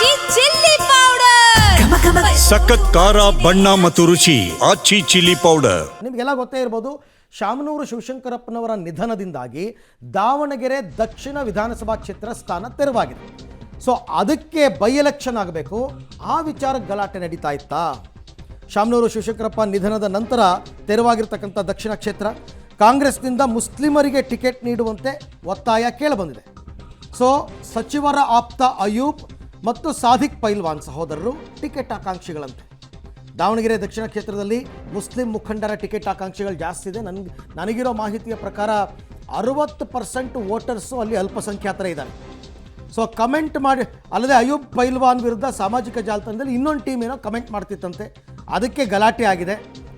ಆಚಿ chilli powder ಸಖತ್ ಖಾರ ಬಣ್ಣ ಮತ್ತು ರುಚಿ ಆಚಿ ಚಿಲ್ಲಿ ಪೌಡರ್. ನಿಮಗೆಲ್ಲ ಗೊತ್ತೇ ಇರ್ಬೋದು, ಶಾಮನೂರು ಶಿವಶಂಕರಪ್ಪನವರ ನಿಧನದಿಂದಾಗಿ ದಾವಣಗೆರೆ ದಕ್ಷಿಣ ವಿಧಾನಸಭಾ ಕ್ಷೇತ್ರ ಸ್ಥಾನ ತೆರವಾಗಿದೆ. ಸೊ ಅದಕ್ಕೆ ಬೈ ಎಲೆಕ್ಷನ್ ಆಗಬೇಕು, ಆ ವಿಚಾರಕ್ಕೆ ಗಲಾಟೆ ನಡೀತಾ ಇತ್ತಾ? ಶಾಮನೂರು ಶಿವಶಂಕರಪ್ಪ ನಿಧನದ ನಂತರ ತೆರವಾಗಿರ್ತಕ್ಕಂಥ ದಕ್ಷಿಣ ಕ್ಷೇತ್ರ ಕಾಂಗ್ರೆಸ್ನಿಂದ ಮುಸ್ಲಿಮರಿಗೆ ಟಿಕೆಟ್ ನೀಡುವಂತೆ ಒತ್ತಾಯ ಕೇಳಿಬಂದಿದೆ. ಸೊ ಸಚಿವರ ಆಪ್ತ ಅಯೂಬ್ ಮತ್ತು ಸಾದಿಕ್ ಪೈಲ್ವಾನ್ ಸಹೋದರರು ಟಿಕೆಟ್ ಆಕಾಂಕ್ಷಿಗಳಂತೆ. ದಾವಣಗೆರೆ ದಕ್ಷಿಣ ಕ್ಷೇತ್ರದಲ್ಲಿ ಮುಸ್ಲಿಂ ಮುಖಂಡರ ಟಿಕೆಟ್ ಆಕಾಂಕ್ಷಿಗಳು ಜಾಸ್ತಿ ಇದೆ. ನನಗಿರೋ ಮಾಹಿತಿಯ ಪ್ರಕಾರ 60% ವೋಟರ್ಸು ಅಲ್ಲಿ ಅಲ್ಪಸಂಖ್ಯಾತರೇ ಇದ್ದಾರೆ. ಸೊ ಕಮೆಂಟ್ ಮಾಡಿ, ಅಲ್ಲದೆ ಅಯೂಬ್ ಪೈಲ್ವಾನ್ ವಿರುದ್ಧ ಸಾಮಾಜಿಕ ಜಾಲತಾಣದಲ್ಲಿ ಇನ್ನೊಂದು ಟೀಮ್ ಏನೋ ಕಮೆಂಟ್ ಮಾಡ್ತಿತ್ತಂತೆ, ಅದಕ್ಕೆ ಗಲಾಟೆ ಆಗಿದೆ.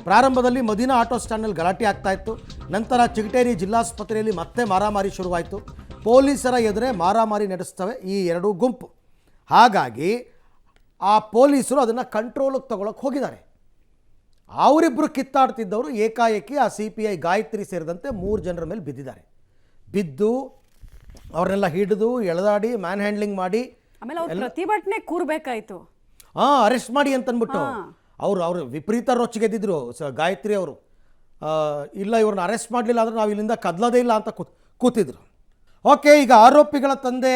ಪ್ರಾರಂಭದಲ್ಲಿ ಮದೀನಾ ಆಟೋ ಸ್ಟ್ಯಾಂಡ್ನಲ್ಲಿ ಗಲಾಟೆ ಆಗ್ತಾ ಇತ್ತು. ನಂತರ ಚಿಗಟೇರಿ ಜಿಲ್ಲಾಸ್ಪತ್ರೆಯಲ್ಲಿ ಮತ್ತೆ ಮಾರಾಮಾರಿ ಶುರುವಾಯಿತು. ಪೊಲೀಸರ ಎದುರೇ ಮಾರಾಮಾರಿ ನಡೆಸ್ತವೆ ಈ ಎರಡೂ ಗುಂಪು. ಹಾಗಾಗಿ ಆ ಪೊಲೀಸರು ಅದನ್ನು ಕಂಟ್ರೋಲಿಗೆ ತಗೊಳ್ಳೋಕೆ ಹೋಗಿದ್ದಾರೆ. ಅವರಿಬ್ಬರು ಕಿತ್ತಾಡ್ತಿದ್ದವರು ಏಕಾಏಕಿ ಆ CPI ಗಾಯತ್ರಿ ಸೇರಿದಂತೆ 3 ಜನರ ಮೇಲೆ ಬಿದ್ದಿದ್ದಾರೆ. ಬಿದ್ದು ಅವ್ರನ್ನೆಲ್ಲ ಹಿಡಿದು ಎಳೆದಾಡಿ ಮ್ಯಾನ್ ಹ್ಯಾಂಡ್ಲಿಂಗ್ ಮಾಡಿ ಆಮೇಲೆ ಅವ್ರು ಪ್ರತಿಭಟನೆ ಕೂರ್ಬೇಕಾಯ್ತು. ಅರೆಸ್ಟ್ ಮಾಡಿ ಅಂತಂದ್ಬಿಟ್ಟು ಅವರು ವಿಪರೀತ ರೊಚ್ಚಿಗೆದ್ದಿದ್ರು ಗಾಯತ್ರಿ ಅವರು. ಇಲ್ಲ ಇವ್ರನ್ನ ಅರೆಸ್ಟ್ ಮಾಡಲಿಲ್ಲ ಅಂದರೆ ನಾವು ಇಲ್ಲಿಂದ ಕದಲೋದೇ ಇಲ್ಲ ಅಂತ ಕೂತಿದ್ರು. ಓಕೆ, ಈಗ ಆರೋಪಿಗಳ ತಂದೆ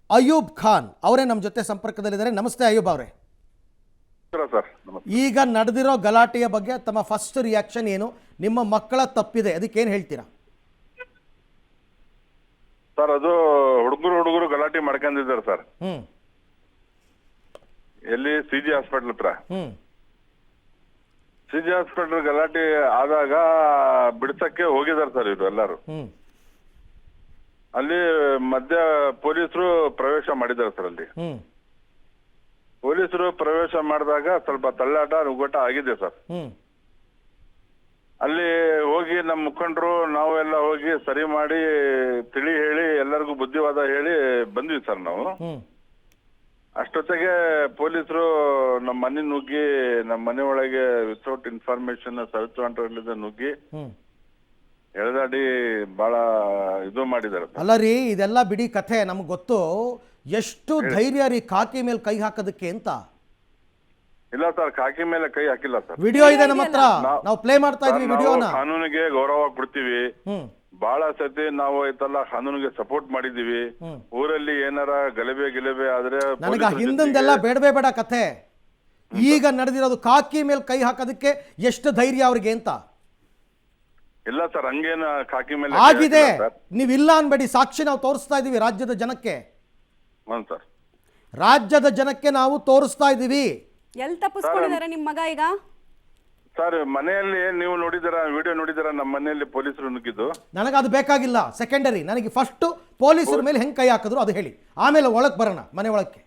ಅಯೂಬ್ ಖಾನ್ ಅವರೇ ನಮ್ಮ ಜೊತೆ ಸಂಪರ್ಕದಲ್ಲಿದ್ದಾರೆ. ನಮಸ್ತೆ ಅಯೂಬ್ ಅವರೇ. ಈಗ ನಡೆದಿರೋ ಗಲಾಟೆಯ ಬಗ್ಗೆ ತಮ್ಮ ಫಸ್ಟ್ ರಿಯಾಕ್ಷನ್ ಏನು? ನಿಮ್ಮ ಮಕ್ಕಳ ತಪ್ಪಿದೆ, ಅದಕ್ಕೇನು ಹೇಳ್ತೀರಾ? ಸರ್, ಅದು ಹುಡುಗರು ಗಲಾಟೆ ಮಾಡ್ಕೊಂಡಿದ್ದಾರೆ ಸರ್. ಎಲ್ಲಿ CG ಹಾಸ್ಪಿಟಲ್ ಹತ್ರ. CG ಹಾಸ್ಪಿಟಲ್ ಗಲಾಟೆ ಆದಾಗ ಬಿಡ್ಸಕ್ಕೆ ಹೋಗಿದ್ದಾರೆ ಸರ್ ಇವರು ಎಲ್ಲಾರು. ಅಲ್ಲಿ ಮಧ್ಯ ಪೊಲೀಸರು ಪ್ರವೇಶ ಮಾಡಿದ್ದಾರೆ ಸರ್. ಅಲ್ಲಿ ಪೊಲೀಸರು ಪ್ರವೇಶ ಮಾಡಿದಾಗ ಸ್ವಲ್ಪ ತಳ್ಳಾಟ ನುಗ್ಗಟ ಆಗಿದೆ ಸರ್. ಅಲ್ಲಿ ಹೋಗಿ ನಮ್ಮ ಮುಖಂಡರು ನಾವೆಲ್ಲ ಹೋಗಿ ಸರಿ ಮಾಡಿ ತಿಳಿ ಹೇಳಿ ಎಲ್ಲರಿಗೂ ಬುದ್ಧಿವಾದ ಹೇಳಿ ಬಂದ್ವಿ ಸರ್ ನಾವು. ಅಷ್ಟೊತ್ತಿಗೆ ಪೊಲೀಸರು ನಮ್ಮ ಮನೆ ನುಗ್ಗಿ, ನಮ್ಮ ಮನೆ ಒಳಗೆ ವಿತೌಟ್ ಇನ್ಫಾರ್ಮೇಶನ್ ಸರ್ಚ್ ನುಗ್ಗಿ ಎಳೆದಾಡಿ ಬಹಳ ಇದು ಮಾಡಿದ್ದಾರೆ. ಅಲ್ಲ ರೀ, ಇದೆಲ್ಲ ಬಿಡಿ ಕಥೆ, ನಮ್ಗೆ ಗೊತ್ತು. ಎಷ್ಟು ಧೈರ್ಯ ರೀ ಕಾಕಿ ಮೇಲೆ ಕೈ ಹಾಕೋದಕ್ಕೆ ಅಂತ? ಇಲ್ಲ ಸರ್, ಕಾಕಿ ಮೇಲೆ ಕೈ ಹಾಕಿಲ್ಲ ಸರ್. ವಿಡಿಯೋ ಇದೆ ನಮ್ಮ ಹತ್ರ, ನಾವು ಪ್ಲೇ ಮಾಡ್ತಾ ಇದ್ವಿ ವಿಡಿಯೋನ. ಕಾನೂನಿಗೆ ಗೌರವ ಕೊಡ್ತೀವಿ. ಬಹಳ ಸತಿ ನಾವು ಐತಲ್ಲ ಕಾನೂನಿಗೆ ಸಪೋರ್ಟ್ ಮಾಡಿದೀವಿ. ಊರಲ್ಲಿ ಏನಾರ ಗಲಭೆ ಆದ್ರೆ ನನಗೆ ಹಿಂದೆಲ್ಲ ಬೇಡ ಕಥೆ. ಈಗ ನಡೆದಿರೋದು ಕಾಕಿ ಮೇಲೆ ಕೈ ಹಾಕೋದಕ್ಕೆ ಎಷ್ಟು ಧೈರ್ಯ ಅವ್ರಿಗೆ ಅಂತ? ಇಲ್ಲ ಸರ್, ಹಂಗೇನ ಕಾಕಿ ಮೇಲೆ ಆಗಿದೆ. ನೀವಿಲ್ಲ ಅನ್ಬೇಡಿ, ಸಾಕ್ಷಿ ನಾವು ತೋರಿಸ್ತಾ ಇದೀವಿ ರಾಜ್ಯದ ಜನಕ್ಕೆ. ಸರ್, ರಾಜ್ಯದ ಜನಕ್ಕೆ ನಾವು ತೋರಿಸ್ತಾ ಇದೀವಿ. ಎಲ್ಲಿ ತಪ್ಪಿಸ್ಕೊಂಡಿದ್ದಾರೆ ನಿಮ್ಮ ಮಗ ಈಗ? ಸರ್, ಮನೆಯಲ್ಲಿ ನೀವು ನೋಡಿದಾರ, ವಿಡಿಯೋ ನೋಡಿದಾರ, ನಮ್ಮ ಮನೆಯಲ್ಲಿ ಪೊಲೀಸರು ನುಗ್ಗಿದ್ದು. ನನಗೆ ಅದು ಬೇಕಾಗಿಲ್ಲ, ಸೆಕೆಂಡರಿ. ನನಗೆ ಫಸ್ಟ್ ಪೊಲೀಸರ ಮೇಲೆ ಹೆಂಗ್ ಕೈ ಹಾಕಿದ್ರು ಅದು ಹೇಳಿ, ಆಮೇಲೆ ಒಳಗೆ ಬರೋಣ ಮನೆ ಒಳಕ್ಕೆ.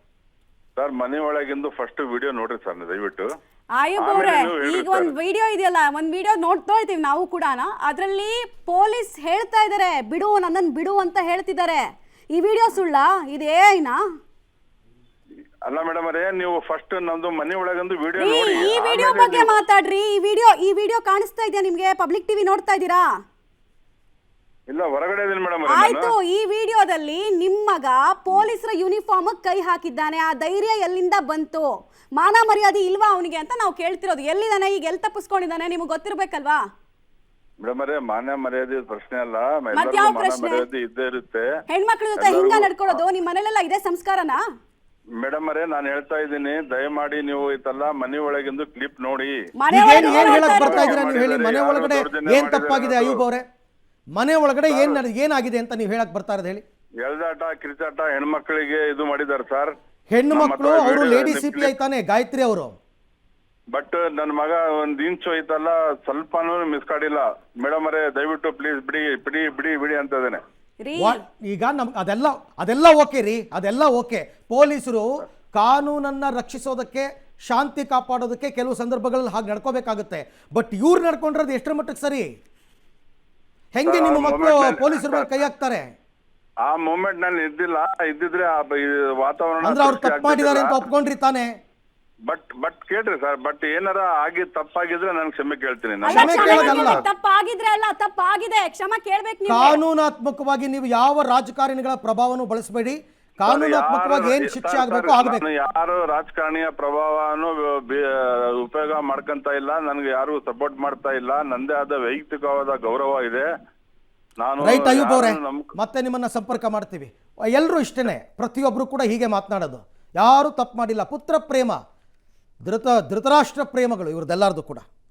ಸರ್, ಮನೆ ಒಳಗಿಂದು ಫಸ್ಟ್ ವಿಡಿಯೋ ನೋಡ್ರಿ ಸರ್ ದಯವಿಟ್ಟು. ಆಯುಬ್ ಅವ್ರೆ, ಈಗ ಒಂದ್ ವಿಡಿಯೋ ಇದೆಯಲ್ಲ, ಒಂದ್ ವಿಡಿಯೋ ನೋಡ್ತಾ ಇರ್ತೀವಿ ನಾವು ಕೂಡ. ಅದ್ರಲ್ಲಿ ಪೊಲೀಸ್ ಹೇಳ್ತಾ ಇದಾರೆ, ಬಿಡು ನನ್ನನ್ನು ಬಿಡು ಅಂತ ಹೇಳ್ತಿದ್ದಾರೆ. ಈ ವಿಡಿಯೋ ಸುಳ್ಳ? ಇದು ಏನಾ? ಅಲ್ಲ ಮೇಡಮ್ ಅವರೇ, ನೀವು ಫಸ್ಟ್ ನಮ್ದು ಮನೆ ಒಳಗಂದು ವಿಡಿಯೋ ನೋಡಿ. ಈ ವಿಡಿಯೋ ಬಗ್ಗೆ ಮಾತಾಡ್ರಿ. ಈ ವಿಡಿಯೋ ಕಾಣಿಸ್ತಾ ಇದೆಯಾ ನಿಮ್ಗೆ? ಪಬ್ಲಿಕ್ ಟಿವಿ ನೋಡ್ತಾ ಇದ್ದೀರಾ? ಇಲ್ಲ, ಹೊರಗಡೆ ಇದೀನಿ ಮೇಡಮ್. ಆಯ್ತು, ಈ ವಿಡಿಯೋದಲ್ಲಿ ನಿಮ್ಮ ಮಗ ಪೊಲೀಸರ ಯೂನಿಫಾರ್ಮ್ ಕೈ ಹಾಕಿದ್ದಾನೆ. ಆ ಧೈರ್ಯ ಎಲ್ಲಿಂದ ಬಂತು? ಮಾನ ಮರ್ಯಾದೆ ಇಲ್ವಾ ಅವನಿಗೆ ಅಂತ ನಾವು ಕೇಳ್ತಿರೋದು. ಎಲ್ಲಿದ್ದಾನೆ ಈಗ? ಎಲ್ಲಿ ತಪ್ಪಿಸ್ಕೊಂಡಿದ್ದಾನೆ? ನಿಮ್ಗೆ ಗೊತ್ತಿರ್ಬೇಕಲ್ವಾ? ಮೇಡಮ್ ಅವರೇ, ಮಾನ ಮರ್ಯಾದೆ ಪ್ರಶ್ನೆ ಅಲ್ಲ, ಮತ್ಯಾವ ಪ್ರಶ್ನೆ? ಇದ್ದೇ ಇರುತ್ತೆ. ಹೆಣ್ಮಕ್ಳ ಜೊತೆ ಹಿಂಗ ನಡ್ಕೊಳ್ಳೋದು ನಿಮ್ಮ ಮನೇಲೆಲ್ಲ ಇದೇ ಸಂಸ್ಕಾರನಾ? ಮೇಡಮ್ ಅವರೇ, ನಾನು ಹೇಳ್ತಾ ಇದ್ದೀನಿ, ದಯಮಾಡಿ ನೀವು ಐತಲ್ಲ ಮನೆ ಒಳಗಿಂದು ಕ್ಲಿಪ್ ನೋಡಿ. ಏನ್ ಹೇಳಕ್ ಬರ್ತಾ ಇದೀರಾ ನೀವು ಹೇಳಿ? ಮನೆ ಒಳಗಡೆ ಏನ್ ತಪ್ಪಾಗಿದೆ ಅಯೂಬ್ ಅವರೇ? ಮನೆ ಒಳಗಡೆ ಏನಾಗಿದೆ ಅಂತ ನೀವು ಹೇಳಕ್ ಬರ್ತಾ ಇರೋದು ಹೇಳಿ? ಎಳ್ದಾಟ ಕಿರಿಚಾಟ ಹೆಣ್ಮಕ್ಳಿಗೆ ಇದು ಮಾಡಿದ್ದಾರೆ ಸರ್. ಹೆಣ್ಣು ಮಕ್ಕಳು ಅವರು ಲೇಡಿ CPI ತಾನೆ ಗಾಯತ್ರಿ ಅವರು. ಬಟ್ ನನ್ನ ಮಗ ಒಂದ್ ಇಂಚು ಐತಲ್ಲ ಸ್ವಲ್ಪನೂ ಮಿಸ್ ಕಾಡಿಲ್ಲ. ಮೇಡಮ್ ಅವರೇ, ದಯವಿಟ್ಟು ಪ್ಲೀಸ್ ಬಿಡಿ ಅಂತ ಇದ್ದೇನೆ. ಈಗ ಅದೆಲ್ಲ ಓಕೆ ರೀ, ಅದೆಲ್ಲ ಓಕೆ. ಪೊಲೀಸರು ಕಾನೂನನ್ನ ರಕ್ಷಿಸೋದಕ್ಕೆ, ಶಾಂತಿ ಕಾಪಾಡೋದಕ್ಕೆ ಕೆಲವು ಸಂದರ್ಭಗಳಲ್ಲಿ ಹಾಗೆ ನಡ್ಕೋಬೇಕಾಗುತ್ತೆ. ಬಟ್ ಇವ್ರು ನಡ್ಕೊಂಡಿರೋದು ಎಷ್ಟರ ಮಟ್ಟಕ್ಕೆ ಸರಿ? ಹೆಂಗೆ ನಿಮ್ಮ ಮಕ್ಕಳು ಪೊಲೀಸರ ಮೇಲೆ ಕೈ ಹಾಕ್ತಾರೆ? ಆ ಮೂಮೆಂಟ್ ನಾನು ಇದ್ದಿದ್ರೆ ವಾತಾವರಣ ಅಂದ್ರೆ ಅವ್ರು ತಪ್ಪು ಮಾಡಿದ್ದಾರೆ ಅಂತ ಒಪ್ಕೊಂಡ್ರಿ ತಾನೆ? ಬಟ್ ಕೇಳ್ರಿ ಸರ್, ಬಟ್ ಏನಾರ ಆಗಿ ತಪ್ಪಾಗಿದ್ರೆ ನಾನು ಕ್ಷಮೆ ಕೇಳ್ತೀನಿ. ತಪ್ಪಾಗಿದ್ರೆ ಅಲ್ಲ, ತಪ್ಪಾಗಿದೆ, ಕ್ಷಮೆ ಕೇಳ್ಬೇಕು ನೀವು. ಕಾನೂನಾತ್ಮಕವಾಗಿ ನೀವು ಯಾವ ರಾಜಕಾರಣಿಗಳ ಪ್ರಭಾವವನ್ನು ಬಳಸಬೇಡಿ. ಕಾನೂನಾತ್ಮಕವಾಗಿ ಏನ್ ಶಿಕ್ಷೆ ಆಗಬೇಕು ಆಗಬೇಕು. ಯಾರು ರಾಜಕಾರಣಿಯ ಪ್ರಭಾವನು ಉಪಯೋಗ ಮಾಡ್ಕೊಂತ ಇಲ್ಲ, ನನ್ಗೆ ಯಾರು ಸಪೋರ್ಟ್ ಮಾಡ್ತಾ ಇಲ್ಲ, ನಂದೇ ಆದ ವೈಯಕ್ತಿಕವಾದ ಗೌರವ ಇದೆ. ನಾನು ರೈಟ್ ಅಯ್ಯೂಬ್ ಅವರೇ, ಮತ್ತೆ ನಿಮ್ಮನ್ನ ಸಂಪರ್ಕ ಮಾಡ್ತೀವಿ. ಎಲ್ಲರೂ ಇಷ್ಟೇನೆ, ಪ್ರತಿಯೊಬ್ರು ಕೂಡ ಹೀಗೆ ಮಾತನಾಡೋದು, ಯಾರು ತಪ್ಪು ಮಾಡಿಲ್ಲ. ಪುತ್ರ ಪ್ರೇಮ, ಧೃತರಾಷ್ಟ್ರ ಪ್ರೇಮಗಳು ಇವ್ರದ್ದೆಲ್ಲರದು ಕೂಡ.